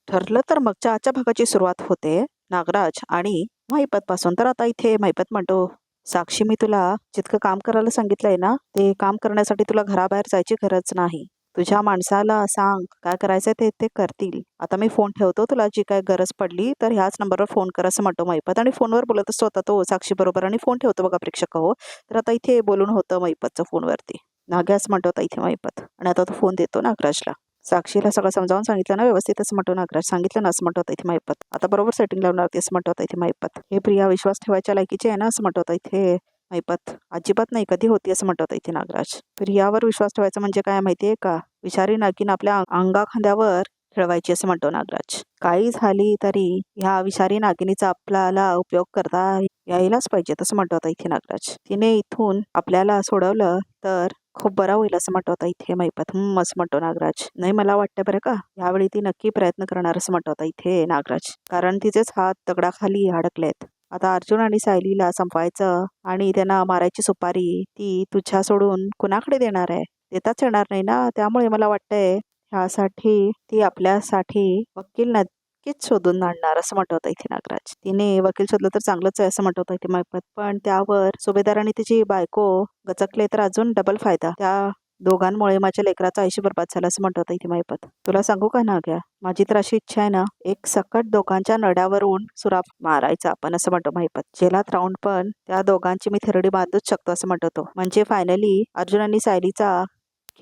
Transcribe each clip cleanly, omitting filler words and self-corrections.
ठरलं तर मग आजच्या भागाची सुरुवात होते नागराज आणि महिपत पासून. तर आता इथे महिपत म्हणतो, साक्षी मी तुला जितकं काम करायला सांगितलंय ना, ते काम करण्यासाठी तुला घराबाहेर जायची गरज नाही. तुझ्या माणसाला सांग काय करायचंय ते ते करतील. आता मी फोन ठेवतो, तुला जी काय गरज पडली तर ह्याच नंबरवर फोन कर असं म्हणतो महिपत. आणि फोनवर बोलत असतो आता तो साक्षी बरोबर आणि फोन ठेवतो बघा प्रेक्षक हो. तर आता इथे बोलून होतं महिपतचं फोनवरती. नाग्यास म्हणतो आता इथे महिपत आणि आता तो फोन देतो नागराजला. साक्षीला सगळं समजावून सांगितलं ना व्यवस्थित असं म्हणतो नागराज. सांगितलं ना असं म्हणतो होता इथे महिपत. आता बरोबर सेटिंग लावणार होती असं म्हणतो होता इथे महिपत. हे प्रिया विश्वास ठेवायच्या लायकीची आहे ना असं म्हणतो होता इथे महिपत. अजिबात नाही, कधी होती असं म्हणतो होता इथे नागराज. प्रियावर विश्वास ठेवायचा म्हणजे काय माहितीये का? विषारी नागिन आपल्या अंगा खांद्यावर खेळवायची असं म्हणतो नागराज. काही झाली तरी ह्या विषारी नागिनीचा आपल्याला उपयोग करता यायलाच पाहिजे तसं म्हणतो होता इथे नागराज. तिने इथून आपल्याला सोडवलं तर खूप बरा होईल असं म्हणतो होता इथे महिपत. असं म्हणतो नागराज. नाही मला वाटतं बरं का, यावेळी ती नक्की प्रयत्न करणार असं म्हणतो होता इथे नागराज. कारण तिचेच हात दगडाखाली अडकलेत. आता अर्जुन आणि सायलीला संपवायचं आणि त्यांना मारायची सुपारी ती तुझ्या सोडून कुणाकडे देणार आहे? देताच येणार नाही ना. त्यामुळे मला वाटतंय ह्यासाठी ती आपल्यासाठी वकील नक्कीच शोधून आणणार असं म्हणत होता इथे नागराज. तिने वकील शोधलं तर चांगलंच आहे असं म्हणत होता इथे महिपत. पण त्यावर सुभेदार आणि तिची बायको गचकले तर अजून डबल फायदा. त्या दोघांमुळे माझ्या लेकराचं आयुष्य बरबाद झालं असं म्हणत होता इथे महिपत. तुला सांगू का नाग्या, माझी तर अशी इच्छा आहे ना, एक सकट दोघांच्या नड्यावरून सुराप मारायचा आपण असं म्हणतो महिपत. जेलात राहून पण त्या दोघांची मी थेरडी बांधूच शकतो असं म्हणतो तो. म्हणजे फायनली अर्जुन आणि सायलीचा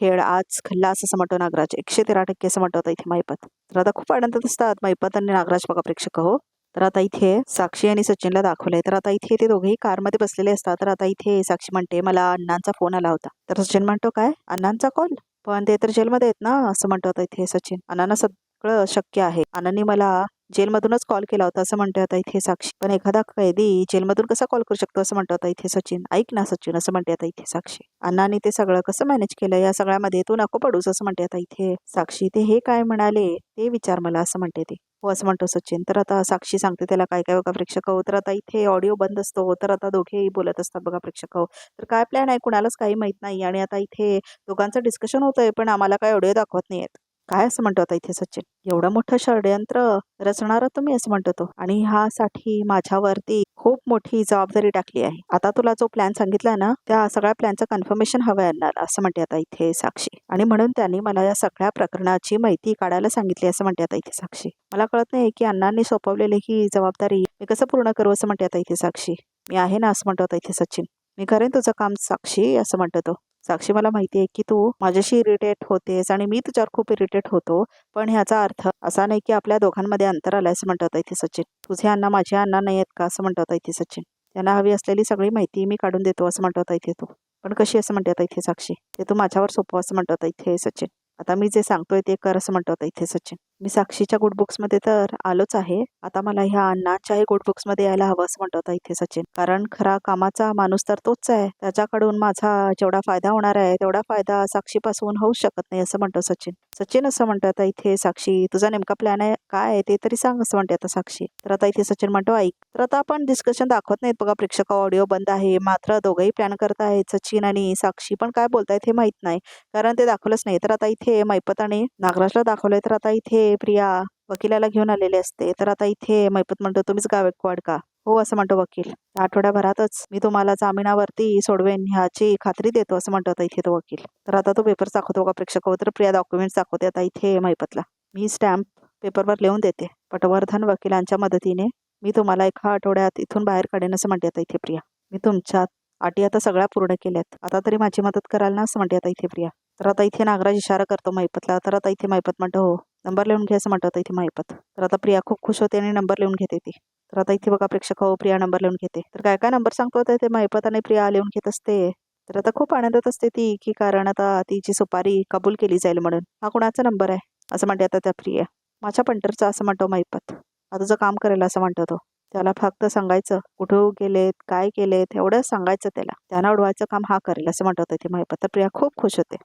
खेळ आज खल्लास असं म्हणतो नागराज. 113% असं म्हणतो होता इथे महिपत. तर आता खूप आनंदात असतात महिपत आणि नागराज बघा प्रेक्षक हो. तर आता इथे साक्षी आणि सचिनला दाखवलंय. तर आता इथे ते दोघेही कारमध्ये बसलेले असतात. तर आता इथे साक्षी म्हणते मला अण्णांचा फोन आला होता. तर सचिन म्हणतो काय अण्णांचा कॉल? पण ते तर जेलमध्ये आहेत ना असं म्हणतो होता इथे सचिन. अण्णांना सगळं शक्य आहे. अण्णांनी मला जेलमधूनच कॉल केला होता असं म्हणते आता इथे साक्षी. पण एखादा कैदी जेलमधून कसा कॉल करू शकतो असं म्हणतो आता इथे सचिन. ऐक ना सचिन असं म्हणते आता इथे साक्षी. अण्णांनी ते सगळं कसं मॅनेज केलं या सगळ्यामध्ये, तू नको पडूस असं म्हणते आता इथे साक्षी. ते हे काय म्हणाले ते विचार मला असं म्हणते ते. हो असं म्हणतो सचिन. तर आता साक्षी सांगते त्याला काय काय बघा प्रेक्षक हो. तर आता इथे ऑडिओ बंद असतो. तर आता दोघेही बोलत असतात बघा प्रेक्षक हो. तर काय प्लॅन आहे कुणालाच काही माहित नाही. आणि आता इथे दोघांचं डिस्कशन होतंय पण आम्हाला काय ऑडिओ दाखवत नाहीयेत. काय असं म्हणतो आता इथे सचिन. एवढं मोठं षडयंत्र रचणारा तुम्ही असं म्हणतो तो. आणि ह्यासाठी माझ्यावरती खूप मोठी जबाबदारी टाकली आहे. आता तुला जो प्लॅन सांगितला ना त्या सगळ्या प्लॅनचं कन्फर्मेशन हवं आहे असं म्हणते आता इथे साक्षी. आणि म्हणून त्यांनी मला या सगळ्या प्रकरणाची माहिती काढायला सांगितली असं म्हणते आता इथे साक्षी. मला कळत नाही की अण्णांनी सोपवलेली ही जबाबदारी मी कसं पूर्ण करू असं म्हणते आता इथे साक्षी. मी आहे ना असं म्हणतो आता इथे सचिन. मी करेन तुझं काम साक्षी असं म्हणतो तो. साक्षी मला माहिती आहे की तू माझ्याशी इरिटेट होतेस आणि मी तुझ्यावर खूप इरिटेट होतो. पण ह्याचा अर्थ असा नाही की आपल्या दोघांमध्ये अंतर आलंय असं म्हणतो आता इथे सचिन. तुझे अण्णा माझे अण्णा नाही आहेत का असं म्हणतो आता इथे सचिन. त्यांना हवी असलेली सगळी माहिती मी काढून देतो असं म्हणतो आता इथे तू. पण कशी असं म्हणते आता इथे साक्षी. ते तू माझ्यावर सोपव असं म्हणतो आता इथे सचिन. आता मी जे सांगतोय ते कर असं म्हणतो आता इथे सचिन. मी साक्षीच्या गुड बुक्स मध्ये तर आलोच आहे. आता मला ह्या अण्णाच्याही गुड बुक्स मध्ये यायला हवं असं म्हणतो आता इथे सचिन. कारण खरा कामाचा माणूस तर तोच आहे. त्याच्याकडून माझा जेवढा फायदा होणार आहे तेवढा फायदा साक्षीपासून होऊ शकत नाही असं म्हणतो सचिन. सचिन असं म्हणतो आता इथे साक्षी. तुझा नेमका प्लॅन आहे काय आहे ते तरी सांग असं म्हणते आता साक्षी. तर आता इथे सचिन म्हणतो ऐक. तर आता आपण डिस्कशन दाखवत नाहीत बघा प्रेक्षक. ऑडिओ बंद आहे. मात्र दोघंही प्लॅन करत आहेत सचिन आणि साक्षी. पण काय बोलतायत हे माहित नाही कारण ते दाखवलंच नाही. तर आता इथे मैपत आणि नागराजला दाखवलंय. तर आता इथे प्रिया वकिलाला घेऊन आलेले असते. तर आता इथे मैपत म्हणतो तुम्हीच गायकवाड का? हो असं म्हणतो वकील. आठवड्याभरातच मी तुम्हाला जामिनावरती सोडवेन ह्याची खात्री देतो असं म्हणतो आता इथे तो वकील. तर आता तो पेपर दाखवतो का प्रेक्षक. तर प्रिया डॉक्युमेंट्स दाखवते आता इथे मैपतला. मी स्टॅम्प पेपरवर लिहून देते. पटवर्धन वकिलांच्या मदतीने मी तुम्हाला एका आठवड्यात इथून बाहेर काढेन असं म्हणते आता इथे प्रिया. मी तुमच्या अटी आता सगळ्या पूर्ण केल्यात. आता तरी माझी मदत कराल ना असं म्हणते आता इथे प्रिया. तर आता इथे नागराज इशारा करतो महिपतला. तर आता इथे महिपत म्हणतो हो नंबर लिहून घे असं म्हणतो आता इथे महिपत. तर आता प्रिया खूप खुश होते आणि नंबर लिहून घेते ती. तर आता इथे बघा प्रेक्षक हो प्रिया नंबर लिहून घेते. तर काय काय नंबर सांगतो ते महिपत आणि प्रिया लिहून घेत असते. तर आता खूप आनंदात असते ती की कारण आता तिची सुपारी कबूल केली जाईल म्हणून. हा कुणाचा नंबर आहे असं म्हणते आता त्या प्रिया. माझ्या पंटरचा असं म्हणतो महिपत. आता तुझं काम करेल असं म्हणतो तो. त्याला फक्त सांगायचं कुठं गेलेत काय केलेत एवढं सांगायचं त्याला. त्यांना उडवायचं काम हा करेल असं म्हणतो इथे महिपत. तर प्रिया खूप खुश होते.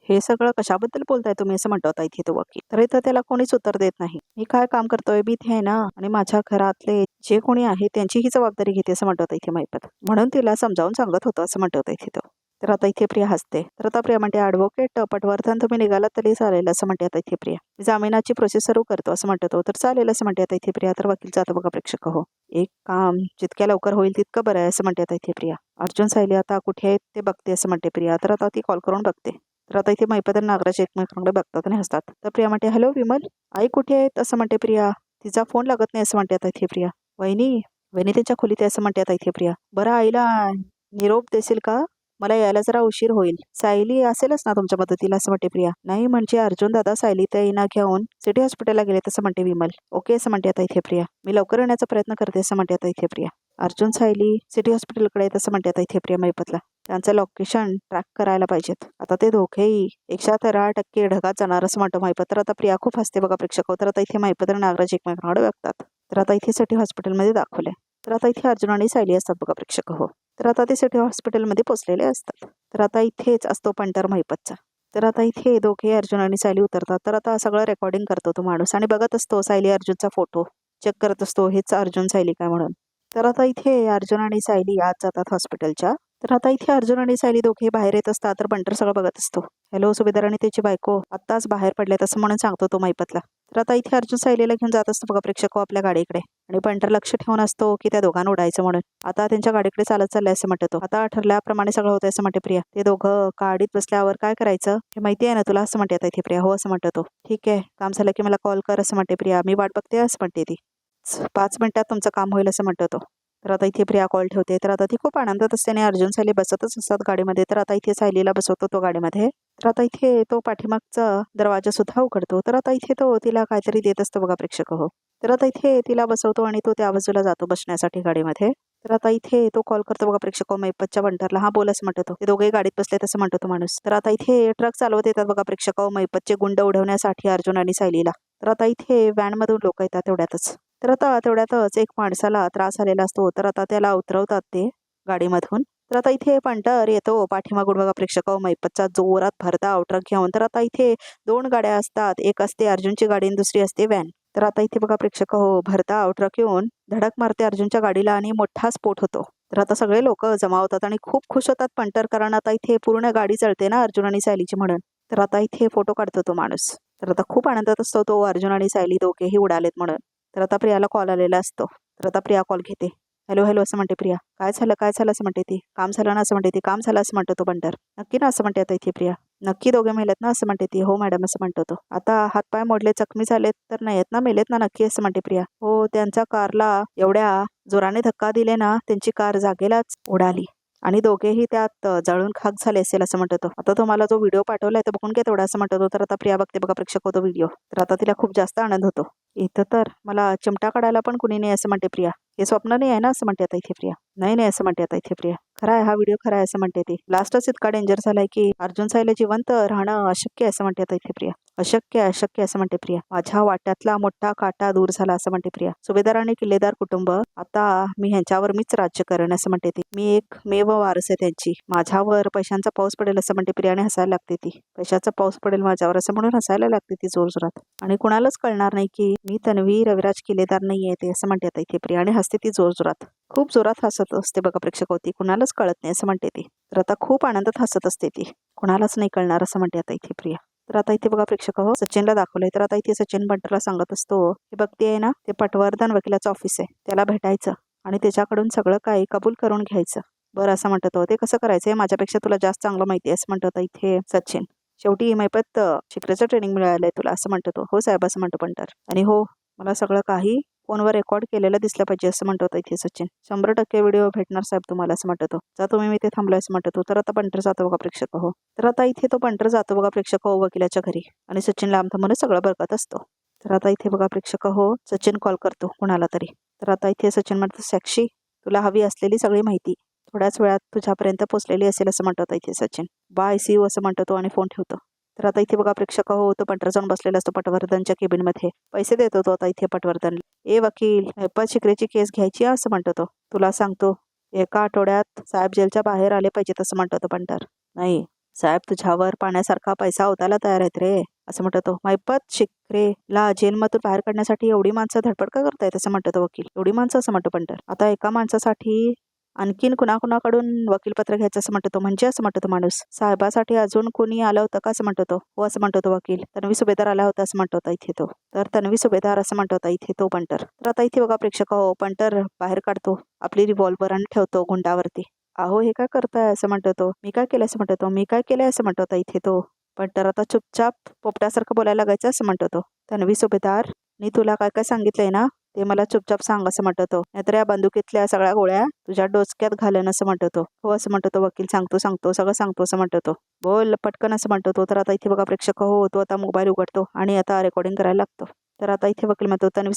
हे सगळं कशाबद्दल बोलताय तुम्ही असं म्हणतो इथे तो वकील. तर इथं त्याला कोणीच उत्तर देत नाही. मी काय काम करतोय मी इथे आहे ना आणि माझ्या घरातले जे कोणी आहे त्यांची ही जबाबदारी घेते असं म्हणतो इथे महिपत. म्हणून तिला समजावून सांगत होतं असं म्हणतो इथे तो. तर आता इथे प्रिया हसते. तर आता प्रिया म्हणते, ॲडव्होकेट पटवर्धन तुम्ही निघालात तरी चालेल असं म्हणते आता इथे प्रिया. मी जामिनाची प्रोसेस सुरू करतो असं म्हणतो तो. तर चालेल असं म्हणते आता इथे प्रिया. तर वकील जातो बघा प्रेक्षक हो. एक काम जितक्या लवकर होईल तितकं बरं आहे असं म्हणते आता इथे प्रिया. अर्जुन सायली आता कुठे आहेत ते बघते असं म्हणते प्रिया. तर आता ती कॉल करून बघते. तर आता इथे मैपत आणि नागराज एकमेकांकडे बघतात आणि हसतात. तर प्रिया म्हणते, हॅलो विमल, आई कुठे आहेत असं म्हणते प्रिया. तिचा फोन लागत नाही असं म्हणते आता इथे प्रिया. वहिनी वहिनी त्यांच्या खोलीत आहे असं म्हणते आता इथे प्रिया. बरं आईला निरोप देशील का? मला यायला जरा उशीर होईल. सायली असेलच ना तुमच्या मदतीला असं म्हणते प्रिया. नाही म्हणजे अर्जुन दादा सायली ताईंना घेऊन सिटी हॉस्पिटलला गेले असं म्हणते विमल. ओके असं म्हणते आता इथे प्रिया. मी लवकर येण्याचा प्रयत्न करते असं म्हणते आता इथे प्रिया. अर्जुन सायली सिटी हॉस्पिटलकडे येत असं म्हणते आता इथे प्रिया मैपतला. त्यांचं लोकेशन ट्रॅक करायला पाहिजेत. आता ते दोघेही 113% ढगात जाणार असं म्हणतो मैपत. तर आता प्रिया खूप हसते बघा प्रेक्षक. तर आता इथे मैपत आणि नागराज एकमेकांकडे बघतात. तर आता इथे सिटी हॉस्पिटलमध्ये दाखवले. तर आता इथे अर्जुन आणि सायली असतात बघा प्रेक्षक हो. तर आता ते सिटी हॉस्पिटलमध्ये पोचलेले असतात. तर आता इथेच असतो पंटर महिपतचा. तर आता इथे दोघे अर्जुन आणि सायली उतरतात. तर आता सगळं रेकॉर्डिंग करतो तो माणूस आणि बघत असतो सायली अर्जुनचा फोटो. चेक करत असतो हेच अर्जुन सायली काय म्हणून. तर आता इथे अर्जुन आणि सायली आत जातात हॉस्पिटलच्या. तर आता इथे अर्जुन आणि सायली दोघे बाहेर येत असतात. तर पंटर सगळं बघत असतो. हॅलो सुभेदार आणि त्याची बायको आत्ताच बाहेर पडलेत असं म्हणून सांगतो तो महिपतला. तर आता इथे अर्जुन सायलीला घेऊन जात असतो बघा प्रेक्षक आपल्या गाडीकडे. आणि पंटर लक्ष ठेवून असतो की त्या दोघांना उडायचं म्हणून. आता त्यांच्या गाडीकडे चालत चाललंय असं म्हणतो तो. आता ठरल्याप्रमाणे सगळं होतंय असं म्हणते प्रिया. ते दोघं गाडीत बसल्यावर काय करायचं हे माहिती आहे ना तुला असं म्हणते आता इथे प्रिया. हो असं म्हणतो तो. ठीक आहे काम झालं की मला कॉल कर असं म्हणते प्रिया. मी वाट बघते असं म्हणते ती. 5 मिनिटात तुमचं काम होईल असं म्हणतो तो. तर आता इथे प्रिया कॉल ठेवते. तर आता ती खूप आनंदात असते आणि अर्जुन सायली बसतच असतात गाडीमध्ये. तर आता इथे सायलीला बसवतो तो गाडीमध्ये. तर आता इथे तो पाठीमागचा दरवाजा सुद्धा उघडतो. तर आता इथे तो तिला काहीतरी देत असतो बघा प्रेक्षक हो. तर आता इथे तिला बसवतो आणि तो त्या बाजूला जातो बसण्यासाठी गाडीमध्ये. तर आता इथे तो कॉल करतो बघा प्रेक्षक मैपतच्या बंटरला. हा बोल असं म्हणतो तो. ते दोघे गाडीत बसले तसं म्हणतो तो माणूस. तर आता इथे ट्रक चालवत येतात बघा प्रेक्षक मैपतचे गुंड उडवण्यासाठी अर्जुन आणि सायलीला. तर आता इथे व्हॅनमधून लोक येतात तेवढ्यातच. तर आता तेवढ्यातच एक माणसाला त्रास आलेला असतो. तर आता त्याला उतरवतात ते गाडीमधून. तर आता इथे पंटर येतो पाठीमागून बघा प्रेक्षक मैपतचा जोरात भरता ट्रक घेऊन. तर आता इथे 2 गाड्या असतात. एक असते अर्जुनची गाडी आणि दुसरी असते व्हॅन. तर आता इथे बघा प्रेक्षक भरता ट्रक येऊन धडक मारते अर्जुनच्या गाडीला आणि मोठा स्फोट होतो. तर आता सगळे लोक जमा होतात आणि खूप खुश होतात पंटर कारण आता इथे पूर्ण गाडी जळते ना अर्जुन आणि सायलीची म्हणून. तर आता इथे फोटो काढतो तो माणूस. तर आता खूप आनंदात असतो तो अर्जुन आणि सायली दोघेही उडालेत म्हणून. तर आता प्रियाला कॉल आलेला असतो. तर आता प्रिया कॉल घेते. हॅलो हॅलो असं म्हणते प्रिया. काय झालं असं म्हणते ती. काम झालं ना असं म्हणते ती. काम झालं असं म्हणतो तो बंडर. नक्की ना असं म्हणते आता इथे प्रिया. नक्की दोघे मेलेत ना असं म्हणते ती. हो मॅडम असं म्हणतो तो. आता हातपाय मोडले जखमी झालेत तर नाही आहेत ना मेलेत ना नक्की असं म्हणते प्रिया. हो त्यांच्या कारला एवढ्या जोराने धक्का दिले ना त्यांची कार जागेलाच उडाली आणि दोघेही त्यात जळून खाक झाले असेल असं म्हणतो तो. आता तुम्हाला जो व्हिडिओ पाठवलाय तो बघून घ्या तेवढा असं म्हणतो तो. तर आता प्रिया बघते बघा प्रेक्षक होतो व्हिडिओ. तर आता तिला खूप जास्त आनंद होतो. इथं तर मला चिमटा काढायला पण कुणी नाही असं म्हणते प्रिया. हे स्वप्न नाही आहे ना असं म्हणते आता इथे प्रिया. नाही असं म्हणते आता इथे प्रिया. खरा आहे हा व्हिडिओ खरा आहे असं म्हणते ती. लास्टच इतका डेंजर झालाय की अर्जुन सायली जिवंत राहणं अशक्य आहे असं म्हणते आता इथे प्रिया. अशक्य असं म्हणते प्रिया. माझ्या वाट्यातला मोठा काटा दूर झाला असं म्हणते प्रिया. सुभेदार आणि किल्लेदार कुटुंब आता मी ह्यांच्यावर मीच राज्य करेन असं म्हणते ती. मी एक मेव वारस आहे त्यांची. माझ्यावर पैशांचा पाऊस पडेल असं म्हणते प्रिया आणि हसायला लागते ती. पैशाचा पाऊस पडेल माझ्यावर असं म्हणून हसायला लागते ती जोरजोरात. आणि कुणालाच कळणार नाही की मी तन्वी रविराज किल्लेदार नाहीये ते असं म्हणते आता इथे प्रिया आणि हसते ती जोरजोरात. खूप जोरात हसत असते बघा प्रेक्षक होती. कुणालाच कळत नाही असं म्हणते ती. तर आता खूप आनंदात हसत असते ती. कुणालाच नाही कळणार असं म्हणते आता इथे प्रिया. तर आता इथे बघा प्रेक्षक सचिनला दाखवलंय. तर आता इथे सचिन बंटरला सांगत असतो हे बघते आहे ना ते पटवर्धन वकिलाचं ऑफिस आहे. त्याला भेटायचं आणि त्याच्याकडून सगळं काही कबूल करून घ्यायचं. बरं असं म्हणतो ते कसं करायचंय माझ्यापेक्षा तुला जास्त चांगलं माहिती आहे असं म्हणतो इथे सचिन. शेवटी मैपत शिकरेचं ट्रेनिंग मिळालंय तुला असं म्हणतो तो. हो साहेब असं म्हणतो पंटर. आणि हो मला सगळं काही फोनवर रेकॉर्ड केलेलं दिसलं पाहिजे असं म्हणतो इथे सचिन. 100% व्हिडिओ भेटणार साहेब तुम्हाला असं म्हणतो. जा तुम्ही मी ते थांबलोय असं म्हणतो. तर आता पंटर जातो बघा प्रेक्षक तर आता इथे तो पंटर जातो बघा प्रेक्षक वकिलाच्या घरी आणि सचिन लांब थांबून सगळं बघत असतो. तर आता इथे बघा प्रेक्षक सचिन कॉल करतो कुणाला तरी. तर आता इथे सचिन म्हणतो साक्षी तुला हवी असलेली सगळी माहिती थोड्याच वेळात तुझ्यापर्यंत पोहोचलेली असेल असं म्हणतो इथे सचिन. बाय सी यू असं म्हणतो तो आणि फोन ठेवतो. तर आता इथे बघा प्रेक्षक तो पंटर जाऊन बसलेला असतो पटवर्धनच्या केबिनमध्ये. पैसे देतो तो आता इथे पटवर्धन. ए वकील मैपत शिकरेची केस घ्यायची असं म्हणतो तो. तुला सांगतो एका आठवड्यात साहेब जेलच्या बाहेर आले पाहिजेत असं म्हणतो तो पंटर. नाही साहेब तुझ्यावर पाण्यासारखा पैसा उतायला तयार आहेत रे असं म्हणतो तो. मैपत शिकरेला जेलमधून बाहेर काढण्यासाठी एवढी माणसं धडपड का करतायत असं म्हणतो तो वकील. एवढी माणसं असं म्हणतो पंटर. आता एका माणसासाठी आणखीन कुणाकुणाकडून वकीलपत्र घ्यायचं असं म्हणतो तो. म्हणजे असं म्हणतो तो माणूस, साहेबासाठी अजून कोणी आलं होतं का असं म्हणतो तो. हो असं म्हणतो तो वकील. तन्वी सुभेदार आला होता असं म्हणतो होता इथे तो. तर तन्वी सुभेदार असं म्हणतो होता इथे तो पंटर. तर आता इथे बघा प्रेक्षक हो, पंटर बाहेर काढतो आपली रिव्हॉल्वर आणि ठेवतो गुंडावरती. अहो हे काय करताय असं म्हणतो तो. मी काय केलं असं म्हणतो तो. मी काय केलंय असं म्हणतो होता इथे तो. पंटर आता चुपचाप पोपटासारखं बोलायला लागायचं असं म्हणतो तो. तन्वी सुभेदार मी तुला काय काय सांगितलंय ना ते मला चुपचाप सांग असं म्हणतो तो. नाहीतर या बंदुकीतल्या सगळ्या गोळ्या तुझ्या डोसक्यात घालन असं म्हणतो तो. हो असं म्हणतो तो वकील. सांगतो सांगतो सगळं सांगतो असं म्हणतो तो. बोल पटकन असं म्हणतो तो. तर आता इथे बघा प्रेक्षक हो, तो आता मोबाईल उघडतो आणि आता रेकॉर्डिंग करायला लागतो. तर आता इथे वकील म्हणतो, तन्वी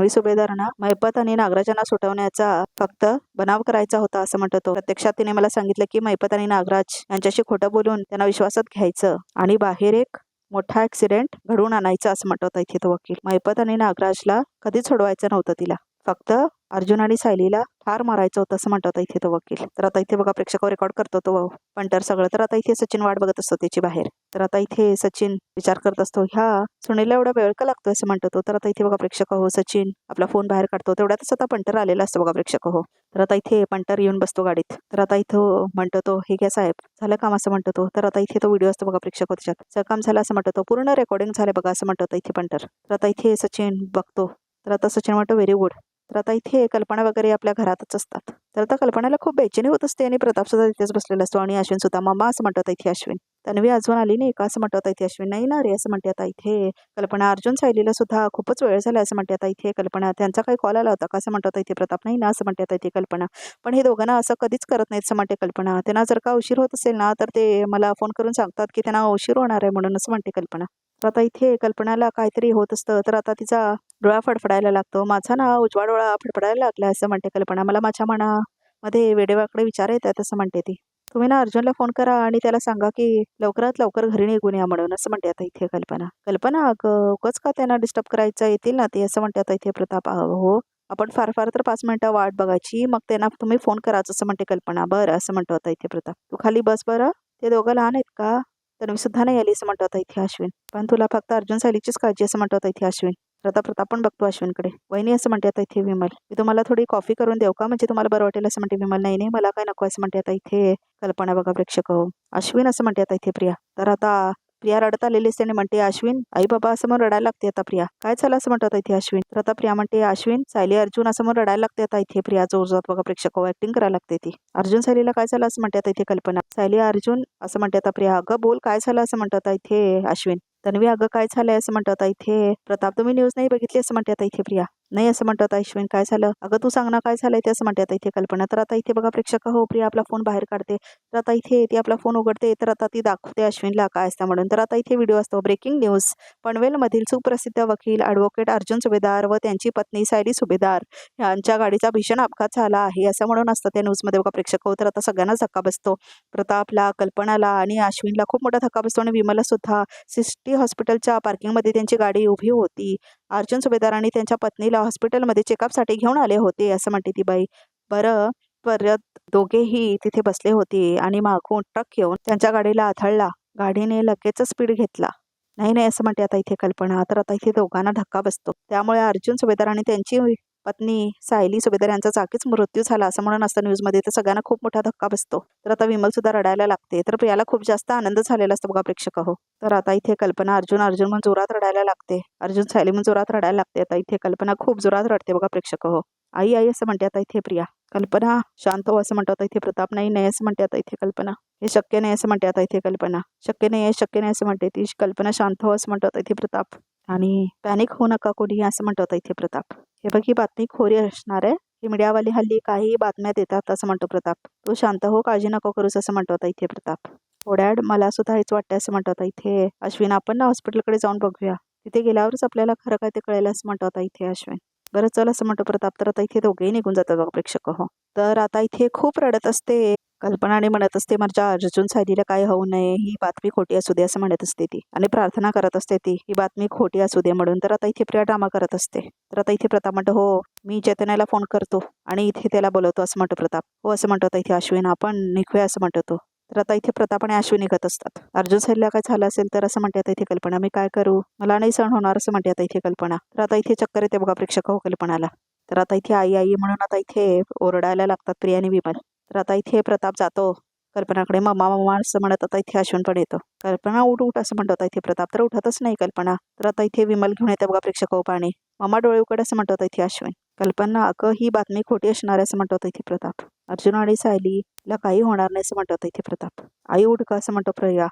सुभेदारांना मैपत आणि नागराजांना सुटवण्याचा फक्त बनाव करायचा होता असं म्हणतो तो. प्रत्यक्षात तिने मला सांगितलं की मैपत आणि नागराज यांच्याशी खोटं बोलून त्यांना विश्वासात घ्यायचं आणि बाहेर एक मोठा ऍक्सिडेंट घडवून आणायचा असं म्हणत होता इथे तो वकील. मैपत आणि नागराजला कधीच सोडवायचं नव्हतं तिला. फक्त अर्जुन आणि सायलीला ठार मारायचं होतं असं म्हणत होता इथे तो वकील. तर आता इथे बघा प्रेक्षकावर रेकॉर्ड करतो तो पंटर सगळं. तर आता इथे सचिन वाट बघत असतो त्याची बाहेर. तर आता इथे सचिन विचार करत असतो, ह्या सुनेला एवढा वेळ का लागतोय असं म्हणतो तो. तर आता इथे बघा प्रेक्षक हो, सचिन आपला फोन बाहेर काढतो. तेवढ्यातच आता पंटर आलेला असतो बघा प्रेक्षक हो. तर आता इथे पंटर येऊन बसतो गाडीत. तर आता इथं म्हणतो तो, हे घ्या साहेब झालं काम असं म्हणतो तो. तर आता इथे तो व्हिडिओ असतो बघा प्रेक्षक हो, त्याच्यात सगळं काम झालं असं म्हणतो तो. पूर्ण रेकॉर्डिंग झालं बघा असं म्हणतो तो इथे पंटर. तर आता इथे सचिन बघतो. तर आता सचिन म्हणतो व्हेरी गुड. तर आता इथे कल्पना वगैरे आपल्या घरातच असतात. तर आता कल्पनाला खूप बेचैनी होत असते आणि प्रताप सुद्धा तिथेच बसलेला असतो आणि अश्विन सुद्धा. मम्मा असं म्हणतात इथे अश्विन. तन्वी अजून आली नाही का असं म्हणतात इथे अश्विन. नाही ना रे असं म्हणते आता इथे कल्पना. अर्जुन सायलीला सुद्धा खूपच वेळ झाला असं म्हणते आता इथे कल्पना. त्यांचा काही कॉल आला होता का असं म्हणतात इथे प्रताप. नाही ना असं म्हणते आता इथे कल्पना. पण हे दोघांना असं कधीच करत नाहीत असं म्हणते कल्पना. त्यांना जर का उशीर होत असेल ना तर ते मला फोन करून सांगतात की त्यांना उशीर होणार आहे म्हणून असं म्हणते कल्पना. तर आता इथे कल्पनाला काहीतरी होत असतं. तर आता तिचा डोळा फडफडायला लागतो. माझा ना उजवा डोळा फडफडायला लागला असं म्हणते कल्पना. मला माझ्या मनामध्ये वेडेवाकडे विचार येतात असं म्हणते ती. तुम्ही ना अर्जुनला फोन करा आणि त्याला सांगा की लवकरात लवकर घरी निघून या म्हणून असं म्हणते आता इथे कल्पना. कल्पना अगं उगाच का त्यांना डिस्टर्ब करायचं, येतील ना ते असं म्हणते आता इथे प्रताप. हो आपण फार फार तर 5 मिनिटं वाट बघायची, मग त्यांना तुम्ही फोन करायचं असं म्हणते कल्पना. बरं असं म्हणतो आता इथे प्रताप. तू खाली बस बरं. ते दोघं लहान आहेत का. तन्वी सुद्धा नाही आली असं म्हणतो आता इथे अश्विन. पण तुला फक्त अर्जुन सायलीचीच काळजी असं म्हणतो आता इथे अश्विन. तर आता प्रताप पण बघतो अश्विनकडे. वहिनी असं म्हणते आता इथे विमल. मी तुम्हाला थोडी कॉफी करून देऊ का म्हणजे तुम्हाला बरं वाटेल असं म्हणते विमल. नाही नाही मला काय नको असं म्हणते आता इथे कल्पना बघा प्रेक्षक हो. अश्विन असं म्हणते आता इथे प्रिया. तर आता प्रिया रडत आलेली असते आणि म्हणते अश्विन आई बाबा असं म्हणून रडायला लागते आता प्रिया. काय झालं असं म्हणतो आता इथे अश्विन. तर आता प्रिया म्हणते अश्विन सायली अर्जुन असं म्हणून रडायला लागते आता इथे प्रिया जोरजोरात बघा प्रेक्षक हो. ऍक्टिंग करायला लागते ती. अर्जुन सायलीला काय झालं असं म्हणते आता इथे कल्पना. सायली अर्जुन असं म्हणते आता प्रिया. अगं बोल काय झालं असं म्हणतो आता इथे अश्विन. तन्वी अगं काय झालंय असं म्हणतो आता इथे प्रताप. तुम्ही न्यूज नाही बघितली असं म्हणते आता इथे प्रिया. नाही असं म्हणतो आता अश्विन. काय झालं अगं तू सांग ना काय झालंय ते असं म्हणते आता इथे कल्पना. तर आता इथे बघा प्रेक्षक हो, प्रिया आपला फोन बाहेर काढते. तर आता इथे ती आपला फोन उघडते. तर आता ती दाखवते अश्विनला काय असतं म्हणून. तर आता इथे व्हिडिओ असतो ब्रेकिंग न्यूज. पनवेलमधील सुप्रसिद्ध वकील ॲडव्होकेट अर्जुन सुभेदार व त्यांची पत्नी सायली सुभेदार यांच्या गाडीचा भीषण अपघात झाला आहे असं म्हणून असतं त्या न्यूजमध्ये बघा प्रेक्षक हो. तर आता सगळ्यांनाच धक्का बसतो. प्रतापला, कल्पनाला आणि अश्विनला खूप मोठा धक्का बसतो आणि विमलला सुद्धा. सिटी हॉस्पिटलच्या पार्किंगमध्ये त्यांची गाडी उभी होती. अर्जुन सुभेदार आणि त्यांच्या पत्नीला हॉस्पिटलमध्ये चेकअपसाठी घेऊन आले होते असं म्हणते ती बाई. बरं परत दोघेही तिथे बसले होते आणि मागून ट्रक येऊन त्यांच्या गाडीला आदळला. गाडीने लगेच स्पीड घेतला. नाही नाही असं म्हणते आता इथे कल्पना. तर आता इथे दोघांना धक्का बसतो. त्यामुळे अर्जुन सुभेदार आणि त्यांची पत्नी सायली सुभेदार यांचा जागीच मृत्यू झाला असं म्हणून असतं न्यूजमध्ये. तर सगळ्यांना खूप मोठा धक्का बसतो. तर आता विमल सुद्धा रडायला लागते. तर प्रियाला खूप जास्त आनंद झालेला असतो बघा प्रेक्षक हो. तर आता इथे कल्पना अर्जुन अर्जुन म्हणून जोरात रडायला लागते. अर्जुन सायली म्हणून जोरात रडायला लागते. आता इथे कल्पना खूप जोरात रडते बघा प्रेक्षक हो. आई आई असं म्हणते आता इथे प्रिया. कल्पना शांत हो असं म्हणतो आता इथे प्रताप. नाही नाही असं म्हणते आता इथे कल्पना. हे शक्य नाही असं म्हणते आता इथे कल्पना. शक्य नाही शक्य नाही असं म्हणते ती कल्पना. शांत हो असं म्हणतो आता इथे प्रताप. आणि पॅनिक होऊ नका कोणी असं म्हणतो आता इथे प्रताप. हे बघ ही बातमी खोरी असणार आहे. ही मीडियावाली हल्ली काही बातम्या देतात असं म्हणतो प्रताप. तू शांत हो काळजी नको करूस असं म्हणतो आता इथे प्रताप. हो डॅड मला सुद्धा हेच वाटतं असं म्हणतो आता इथे अश्विन. आपण ना हॉस्पिटलकडे जाऊन बघूया. तिथे गेल्यावरच आपल्याला खरं काय ते कळेल असं म्हणतो आता इथे अश्विन. बरं चल असं म्हणतो प्रताप. तर आता इथे दोघेही निघून जातात बघा प्रेक्षक हो. तर आता इथे खूप रडत असते कल्पना आणि म्हणत असते माझ्या अर्जुन सायलीला काय होऊ नये, ही बातमी खोटी असू दे असं म्हणत असते ती आणि प्रार्थना करत असते ती ही बातमी खोटी असू दे म्हणून. तर आता इथे प्रिया ड्रामा करत असते. तर आता इथे प्रताप म्हणतो हो मी चैतन्याला फोन करतो आणि इथे त्याला बोलवतो असं म्हणतो प्रताप. हो असं म्हणतो आता इथे अश्विन. आपण निघूया असं म्हणतो तो. तर आता इथे प्रताप आणि अश्विन निघत असतात. अर्जुन सायलीला काय झालं असेल तर असं म्हणते आता इथे कल्पना. मी काय करू मला नाही सहन होणार असं म्हणते आता इथे कल्पना. तर आता इथे चक्कर येते बघा प्रेक्षक हो कल्पनाला. तर आता इथे आई आई म्हणून आता इथे ओरडायला लागतात प्रिया आणि विमल. तर आता इथे प्रताप जातो कल्पनाकडे. मम्मा मम्मा असं म्हणत आता इथे अश्विन पण येतो. कल्पना उठ उठ असं म्हणतो आता इथे प्रताप. तर उठतच नाही कल्पना. तर आता इथे विमल घेऊन येते बघा प्रेक्षक पाणी. मम्मा डोळे उघड असं म्हणतो आता इथे अश्विन. कल्पना अगं ही बातमी खोटी असणार आहे असं म्हणतो आता इथे प्रताप. अर्जुन आणि सायलीला काही होणार नाही असं म्हणतो आता इथे प्रताप. आई उठ का असं म्हणतो प्रिया.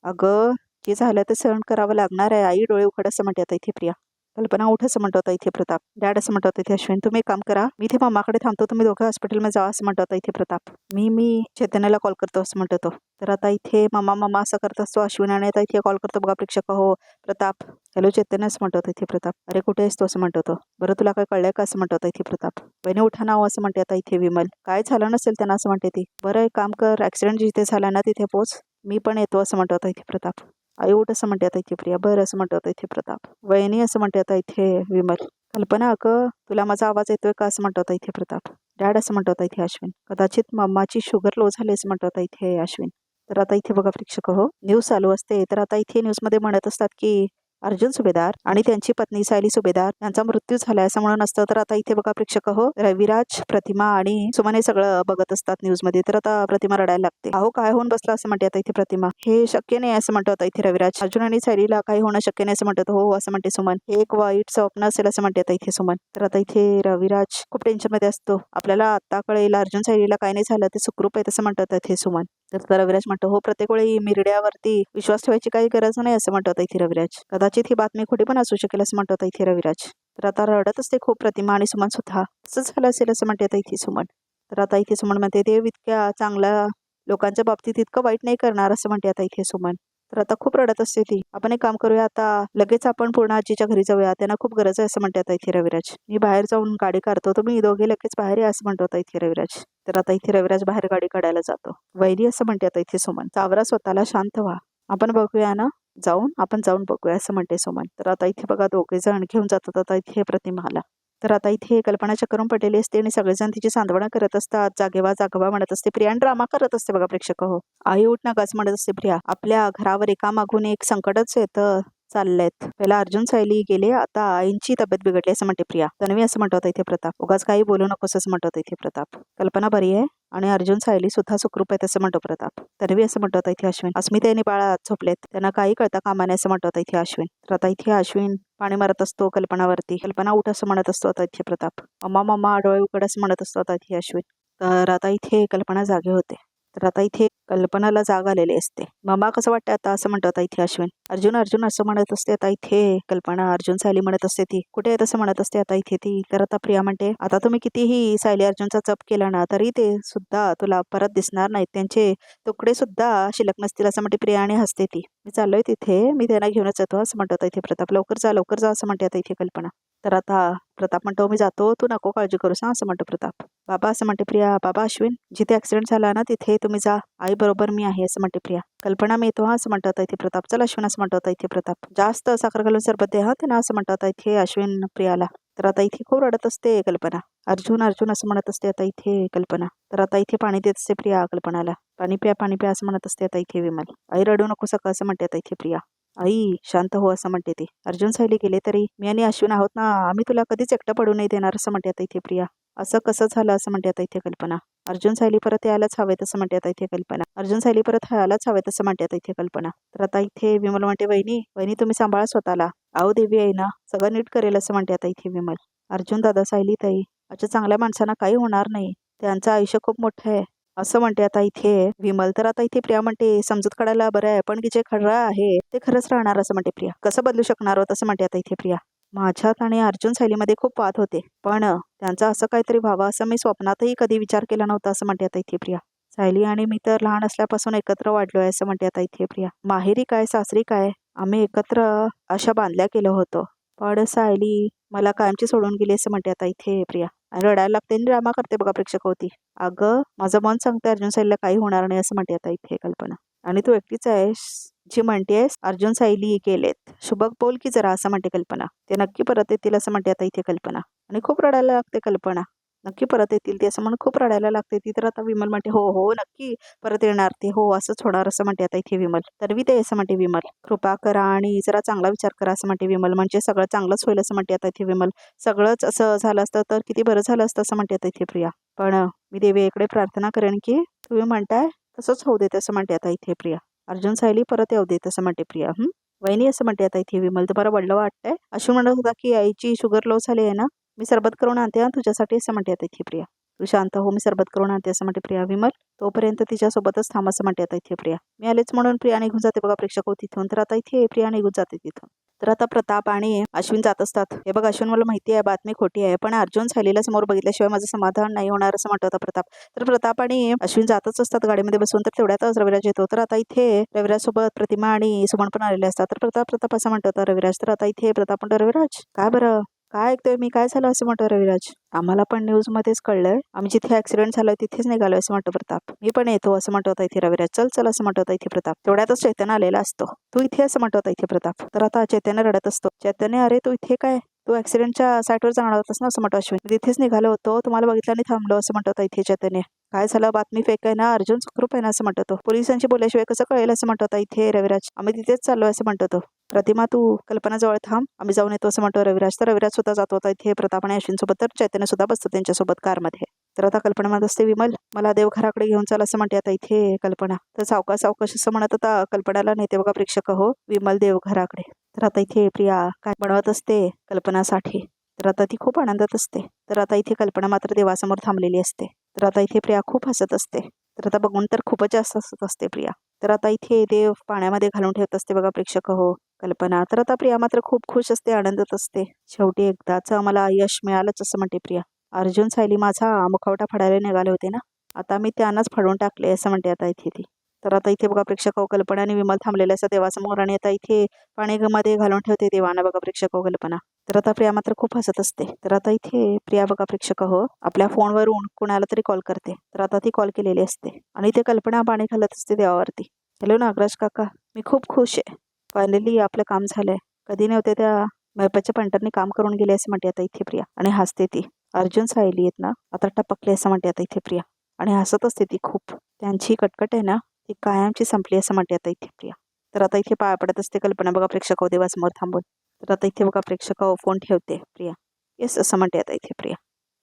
अगं जे झालं ते सहन करावं लागणार आहे आई, डोळे उघड असं म्हणते आता इथे प्रिया. कल्पना उठ असं म्हणतो आता इथे प्रताप. डॅड असं म्हणतो आता इथे अश्विन. तुम्ही एक काम करा, मी इथे मम्माकडे थांबतो, तुम्ही दोघं हॉस्पिटलमध्ये जावा असं म्हणतो आता इथे प्रताप. मी चैतन्याला कॉल करतो असं म्हणतो तो. तर आता इथे मम्मा मम्मा असं करत असतो अश्विन आणि आता इथे कॉल करतो बघा प्रेक्षक हो प्रताप. हॅलो चैतन्य असं म्हणतो आता इथे प्रताप. अरे कुठे आहेस तो असं म्हणतो तो. बरं तुला काय कळलंय का असं म्हणतो आता इथे प्रताप. बहिणी उठा नाव असं म्हणते आता इथे विमल. काय झालं नसेल त्यांना असं म्हणते ती. बरं एक काम कर, ऍक्सिडेंट जिथे झाला ना तिथे पोच, मी पण येतो असं म्हणतो आता इथे प्रताप. आई उठ असं म्हणते आता इथे प्रिया. बरं असं म्हणतो आता इथे प्रताप. वहिनी असं म्हणते आता इथे विमल. कल्पना अगं तुला माझा आवाज येतोय का असं म्हणतो आता इथे प्रताप. डॅड असं म्हणतो आता इथे अश्विन. कदाचित मम्माची शुगर लो झाली असं म्हणतो आता इथे अश्विन. तर आता इथे बघा प्रेक्षक हो न्यूज चालू असते. तर आता इथे न्यूजमध्ये म्हणत असतात की अर्जुन सुभेदार आणि त्यांची पत्नी सायली सुभेदार यांचा मृत्यू झालाय असं म्हणून असतं. तर आता इथे बघा प्रेक्षक हो रविराज, प्रतिमा आणि सुमन हे सगळं बघत असतात न्यूज मध्ये. तर आता प्रतिमा रडायला लागते. अहो काय होऊन बसला असं म्हणते आता इथे प्रतिमा. हे शक्य नाही असं म्हणतो आता इथे रविराज. अर्जुन आणि सायलीला काही होणं शक्य नाही असं म्हणतात. हो असं म्हणते सुमन. हे एक वाईट स्वप्न असेल असं म्हणते आता इथे सुमन. तर आता इथे रविराज खूप टेन्शन मध्ये असतो. आपल्याला आता कळेल अर्जुन सायलीला काही नाही झालं, ते सुखरूप आहे असं म्हणतात इथे सुमन. तर रविराज म्हणतो हो प्रत्येक वेळी मिरड्यावरती विश्वास ठेवायची काही गरज नाही असं म्हणतो इथे रविराज. कदाचित ही बातमी खोटी पण असू शकेल असं म्हणतो इथे रविराज. तर आता रडत असते खूप प्रतिमा आणि सुमन सुद्धा. तसंच झालं असेल असं म्हणते आता इथे सुमन. तर आता इथे सुमन म्हणते देव इतक्या चांगल्या लोकांच्या बाबतीत इतकं वाईट नाही करणार असं म्हणते आता इथे सुमन. तर आता खूप रडत असते ती. आपण एक काम करूया आता लगेच आपण पूर्ण आजीच्या घरी जाऊया, त्यांना खूप गरज आहे असं म्हणते आता इथे रविराज. मी बाहेर जाऊन गाडी काढतो, तुम्ही दोघे लगेच बाहेर या असं म्हणतो आता इथे रविराज. तर आता इथे रविराज बाहेर गाडी काढायला जातो. वैरी असं म्हणते आता इथे सुमन. सावरा स्वतःला, शांत व्हा, आपण बघूया ना आपण जाऊन बघूया असं म्हणते सुमन. तर आता इथे बघा दोघे जण घेऊन जातात आता इथे प्रतिमाला. तर आता इथे कल्पना चक्करून पडलेली असते आणि सगळेजण तिची सांत्वना करत असतात. जागेवा जागवा म्हणत असते प्रिया आणि ड्रामा करत असते बघा प्रेक्षक हो. आई उठ ना गच म्हणत असते प्रिया. आपल्या घरावर एकामागून एक संकटच येतं चाललेत. पहिला अर्जुन सायली गेले, आता आईंची तब्येत बिघडली असं म्हणते प्रिया. तन्वी असं म्हणतो इथे प्रताप. उगाच काही बोलू नकोस असं म्हणतो इथे प्रताप. कल्पना बरी आहे आणि अर्जुन सायली सुद्धा सुखरूप आहेत असं म्हणतो प्रताप. तन्वी असं म्हणतो इथे अश्विन. अस्मिता आणि बाळा झोपलेत, त्यांना काही कळता कामा नये असं म्हणतो इथे अश्विन. तर आता इथे अश्विन पाणी मारत असतो कल्पनावरती. कल्पना उठ असं म्हणत असतो आता इथे प्रताप. मम्मा मम्मा डोळे उघड असं म्हणत असतो आता इथे अश्विन. तर आता इथे कल्पना जागे होते. तर आता इथे कल्पनाला जाग आलेली असते. मम्मा कसं वाटतं आता असं म्हणतो आता इथे अश्विन. अर्जुन अर्जुन असं म्हणत असते आता इथे कल्पना. अर्जुन सायली म्हणत असते ती. कुठे आहे तसं म्हणत असते आता इथे ती. तर आता प्रिया म्हणते आता तुम्ही कितीही सायली अर्जुनचा जप केला ना तरी ते सुद्धा तुला परत दिसणार नाहीत, त्यांचे तुकडे सुद्धा शिल्लक नसतील असं म्हणते प्रिया आणि हसते ती. मी चाललोय तिथे, मी त्यांना घेऊनच येतो असं म्हणतो इथे प्रताप. लवकर जा असं म्हणते आता इथे कल्पना. तर आता प्रताप म्हणतो मी जातो, तू नको काळजी करूस असं म्हणतो प्रताप. बाबा असं म्हणते प्रिया. बाबा अश्विन जिथे ऍक्सिडेंट झाला ना तिथे तुम्ही जा, आई बरोबर मी आहे असं म्हणते प्रिया. कल्पना मी येतो असं म्हणतात इथे प्रताप. चल अश्विन असं म्हणतात इथे प्रताप. जास्त साखर घालून सरबत दे त्यांना असं म्हणतात इथे अश्विन प्रियाला. तर आता इथे खूप रडत असते कल्पना. अर्जुन अर्जुन असं म्हणत असते आता इथे कल्पना. तर आता इथे पाणी देत असते प्रिया कल्पनाला. पाणी प्या असं म्हणत असते आता इथे विमल. आई रडू नको सकाळ असं म्हणते आता इथे प्रिया. आई शांत हो असं म्हणते ती. अर्जुन सायली गेले तरी मी आणि अश्विन आहोत ना, आम्ही तुला कधीच एकटं पडू नाही देणार असं म्हणते आता इथे प्रिया. असं कसं झालं असं म्हणते आता इथे कल्पना. अर्जुन सायली परत यायलाच हवेत असं म्हणते आता इथे कल्पना. अर्जुन सायली परत यायलाच हवेत असं म्हणते आता इथे कल्पना. तर आता इथे विमल म्हणते वहिनी तुम्ही सांभाळा स्वतःला, आहो देवी आहे ना सगळं नीट करेल असं म्हणते आता इथे विमल. अर्जुन दादा सायली ताई अशा चांगल्या माणसांना काही होणार नाही, त्यांचं आयुष्य खूप मोठं आहे असं म्हणते आता इथे विमल. तर आता इथे प्रिया म्हणते समजूत काढायला बरं आहे, पण की जे खरं आहे ते खरंच राहणार असं म्हणते प्रिया. कसं बदलू शकणार होत असं म्हणते आता इथे प्रिया. माझ्यात आणि अर्जुन सायलीमध्ये खूप वाद होते, पण त्यांचं असं काहीतरी व्हावं असं मी स्वप्नातही कधी विचार केला नव्हता असं म्हणते आता इथे प्रिया. सायली आणि मी तर लहान असल्यापासून एकत्र वाढलोय असं म्हणते आता इथे प्रिया. माहेरी काय सासरी काय आम्ही एकत्र अशा बांधल्या केलं होतं, पण सायली मला कायमची सोडून गेली असं म्हणते आता इथे प्रिया. आणि रडायला लागते आणि ड्रामा करते बघा प्रेक्षक होती. अगं माझं मन सांगते अर्जुन सायलीला काही होणार नाही असं म्हणते आता इथे कल्पना. आणि तू एकटीच आहेस जी म्हणतेस अर्जुन सायली गेलेत. शुभक बोल की जरा असं म्हणते कल्पना. ते नक्की परत येतील असं म्हणते आता इथे कल्पना. आणि खूप रडायला लागते कल्पना. नक्की परत येतील ते असं म्हणून खूप रडायला लागते ती. तर आता विमल म्हणते हो हो नक्की परत येणार ते, हो असंच होणार असं म्हणते आता इथे विमल. तन्वी ते असं म्हणते विमल, कृपा करा आणि जरा चांगला विचार करा असं म्हणते विमल, म्हणजे सगळं चांगलंच होईल असं म्हणते आता इथे विमल. सगळंच असं झालं असतं तर किती बरं झालं असतं असं म्हणते आता इथे प्रिया. पण मी देवीकडे प्रार्थना करेन की तुम्ही म्हणताय तसंच होऊ देत असं म्हणते आता इथे प्रिया. अर्जुन सायली परत येऊ देत असं म्हणते प्रिया. वहिनी असं म्हणते आता इथे विमल, तुम्हाला वडलं वाटतंय? अशी म्हणत होता की आईची शुगर लो झाली आहे ना, मी सरबत करून आणते हा तुझ्यासाठी असं म्हणते आता इथे प्रिया. तू शांत हो, मी सरबत करून आणते असं म्हणते प्रिया. विमल तोपर्यंत तिच्यासोबतच थांब असं म्हणते आता इथे प्रिया. मी आलेच म्हणून प्रिया निघून जाते बघा प्रेक्षक हो तिथून. तर आता इथे प्रिया निघून जाते तिथून. तर आता प्रताप आणि अश्विन जात असतात. हे बघ अश्विन, मला माहिती आहे बातमी खोटी आहे, पण अर्जुन सायलीला समोर बघितल्याशिवाय माझं समाधान नाही होणार असं म्हणत होता प्रताप. तर प्रताप आणि अश्विन जातच असतात गाडीमध्ये बसून. तर तेवढ्यातच रविराज येतो. तर आता इथे रविराज सोबत प्रतिमा आणि सुमन पण आलेले असतात. तर प्रताप असं म्हणतो होता रविराज. तर आता इथे प्रताप म्हणतो रविराज काय बरं काय ऐकतोय मी, काय झालं असं म्हणतो रविराज. आम्हाला पण न्यूज मध्येच कळलंय, आम्ही जिथे ऍक्सिडेंट झालोय तिथेच निघालोय असं म्हणतो प्रताप. मी पण येतो असं म्हणतो होता इथे रविराज. चल चल असं म्हणतो होता इथे प्रताप. तेवढ्यातच चैतन्य आलेला असतो. तू इथे असं म्हणतो होता इथे प्रताप. तर आता चैतन्य रडत असतो. चैतन्य अरे तू इथे काय, तू ऍक्सिडेंटच्या साईटवर जाणार होतास ना असं म्हणतो अश्विन. तिथेच निघालो होतो, तुम्हाला बघितलं आणि थांबलो असं म्हणतो होता इथे चैतन्य. काय झालं, बातमी फेक आहे ना, अर्जुन सुखरूप आहे ना असं म्हणतो तो. पोलिसांशी बोलल्याशिवाय कसं कळेल असं म्हणतो होता इथे रविराज. आम्ही तिथेच चाललोय असं म्हणतो तो. प्रतिमा तू कल्पना जवळ थांब, आम्ही जाऊन येतो असं म्हणतो रविराज. तर रविराज सुद्धा जातो होता इथे प्रताप आणि अश्विन सोबत. तर चैतन्य सुद्धा बसतो त्यांच्यासोबत कारमध्ये. तर आता कल्पना म्हणत असते विमल मला देवघराकडे घेऊन चाल असं म्हणते आता इथे कल्पना. तर सावकाश सावकाश असं म्हणत आता कल्पनाला नेते बघा प्रेक्षक हो विमल देवघराकडे. तर आता इथे प्रिया काय बनवत असते कल्पनासाठी. तर आता ती खूप आनंदात असते. तर आता इथे कल्पना मात्र देवासमोर थांबलेली असते. तर आता इथे प्रिया खूप हसत असते. तर आता बघून तर खूपच जास्त हसत असते प्रिया. तर आता इथे देव पाण्यामध्ये घालून ठेवत असते बघा प्रेक्षक हो कल्पना. तर आता प्रिया मात्र खूप खुश असते, आनंदात असते. शेवटी एकदाच मला यश मिळालंच असं म्हणते प्रिया. अर्जुन सायली माझा मुखवटा फाडायला निघाले होते ना, आता मी त्यांनाच फाडून टाकले असं म्हणते आता इथे ती. तर आता इथे बघा प्रेक्षक हो कल्पना आणि विमल थांबलेले असतात देवासमोर आणि आता इथे पाण्यामध्ये घालून ठेवते देवाना बघा प्रेक्षक हो कल्पना. तर आता प्रिया मात्र खूप हसत असते. तर आता इथे प्रिया बघा प्रेक्षक हो आपल्या फोनवरून कुणाला तरी कॉल करते. तर आता ती कॉल केलेली असते आणि इथे कल्पना पाणी घालत असते देवावरती. हॅलो नागराज काका, मी खूप खुश आहे, फायनली आपलं काम झालंय. कधी नव्हते त्या मैपाच्या पंटरनी काम करून गेले असं म्हणते आता इथे प्रिया आणि हसते ती. अर्जुन सायली आहेत ना आता टपकले असं म्हणते आता इथे प्रिया आणि हसत असते ती खूप. त्यांची कटकट आहे ना ती कायमची संपली असं म्हणते आता इथे प्रिया. तर आता इथे पाया पडत असते कल्पना बघा प्रेक्षक हो देवासमोर थांबून. तर आता इथे बघा प्रेक्षक हो फोन ठेवते प्रिया. येस असं म्हणते आता इथे प्रिया.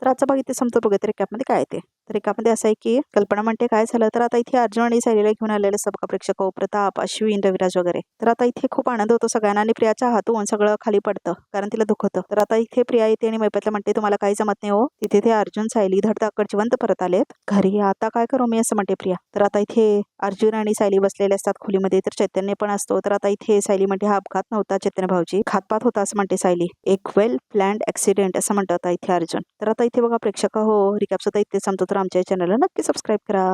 तर आजचा बघ इथे संपतो बघा. तर रिकॅपमध्ये काय येते, तर रिकॅपमध्ये असं आहे की कल्पना म्हणते काय झालं. तर आता इथे अर्जुन आणि सायलीला घेऊन आलेले असतात बघा प्रेक्षक हो प्रताप अश्विन रविराज वगैरे. तर आता इथे खूप आनंद होतो सगळ्यांना आणि प्रियाच्या हातून सगळं खाली पडतं कारण तिला दुखतं. तर आता इथे प्रिया येते आणि मैपतला म्हणते तुम्हाला काही जमत नाही हो. तिथे ते अर्जुन सायली धडधाकड जिवंत परत आलेत घरी, आता काय करू मी असं म्हणते प्रिया. तर आता इथे अर्जुन आणि सायली बसलेले असतात खोलीमध्ये. तर चैतन्य पण असतो. तर आता इथे सायली म्हणते हा अपघात नव्हता चैतन्य भाऊजी, खातपात होता असं म्हणते सायली. एक वेल प्लॅन्ड ऍक्सिडेंट असं म्हणतात आता इथे अर्जुन. तर आता इथे बघा प्रेक्षक हो रिकॅप सुद्धा इथे संपतो. तर आमच्या चॅनलला नक्की सबस्क्राईब करा.